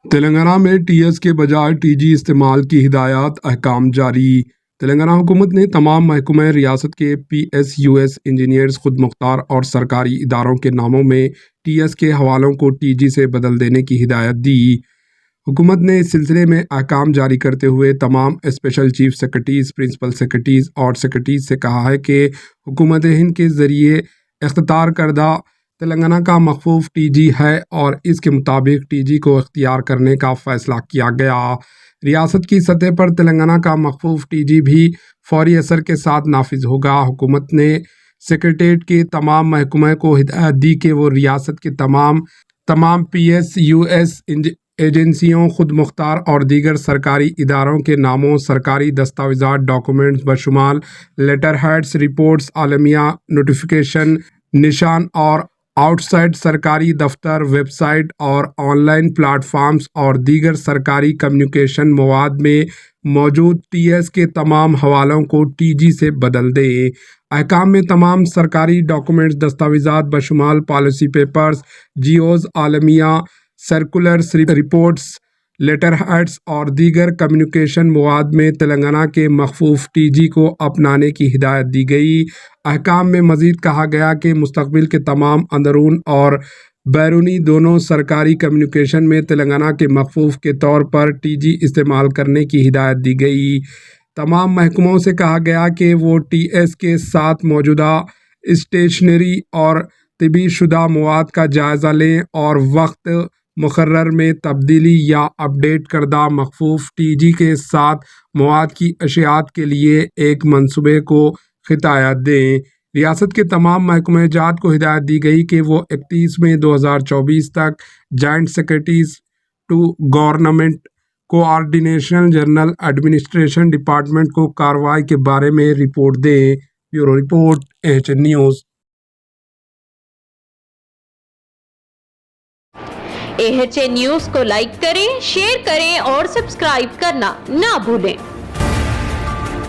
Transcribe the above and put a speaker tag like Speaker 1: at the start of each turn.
Speaker 1: تلنگانہ میں T S کے بجائے ٹی جی استعمال کی ہدایات احکام جاری۔ تلنگانہ حکومت نے تمام محکمہ ریاست کے P S U S engineers خود مختار اور سرکاری اداروں کے ناموں میں ٹی ایس کے حوالوں کو ٹی جی سے بدل دینے کی ہدایت دی۔ حکومت نے اس سلسلے میں احکام جاری کرتے ہوئے تمام special chief secretaries, principal secretaries اور سیکرٹریز سے کہا ہے کہ حکومت ہند کے ذریعے اختیار کردہ تلنگانہ کا مخفوف ٹی جی ہے اور اس کے مطابق ٹی جی کو اختیار کرنے کا فیصلہ کیا گیا۔ ریاست کی سطح پر تلنگانہ کا مخفوف ٹی جی بھی فوری اثر کے ساتھ نافذ ہوگا۔ حکومت نے سکریٹریٹ کے تمام محکمہ کو ہدایت دی کہ وہ ریاست کے تمام پی ایس یو ایس ایجنسیوں، خود مختار اور دیگر سرکاری اداروں کے ناموں، سرکاری دستاویزات، ڈاکومنٹس بشمول لیٹر ہیڈز، رپورٹس، عالمیہ نوٹیفیکیشن، نشان اور آؤٹ سائٹ سرکاری دفتر، ویب سائٹ اور آن لائن پلیٹ فارمز اور دیگر سرکاری کمیونیکیشن مواد میں موجود ٹی ایس کے تمام حوالوں کو ٹی جی سے بدل دیں۔ احکام میں تمام سرکاری ڈاکومنٹس، دستاویزات بشمول پالیسی پیپرز، جی اوز، عالمیہ سرکولرز، رپورٹس، لیٹر ہیڈز اور دیگر کمیونیکیشن مواد میں تلنگانہ کے مخفوف ٹی جی کو اپنانے کی ہدایت دی گئی۔ احکام میں مزید کہا گیا کہ مستقبل کے تمام اندرون اور بیرونی دونوں سرکاری کمیونیکیشن میں تلنگانہ کے مخفوف کے طور پر ٹی جی استعمال کرنے کی ہدایت دی گئی۔ تمام محکموں سے کہا گیا کہ وہ ٹی ایس کے ساتھ موجودہ اسٹیشنری اور طبی شدہ مواد کا جائزہ لیں اور وقت مقرر میں تبدیلی یا اپ ڈیٹ کردہ مخفوف ٹی جی کے ساتھ مواد کی اشاعت کے لیے ایک منصوبے کو ہدایت دیں۔ ریاست کے تمام محکمہ جات کو ہدایت دی گئی کہ وہ 31 مئی 2024 تک joint secretaries to government coordination general administration department کو کارروائی کے بارے میں رپورٹ دیں۔ Bureau report AHN news.
Speaker 2: AHN news کو لائک کریں، شیئر کریں اور سبسکرائب کرنا نہ بھولیں۔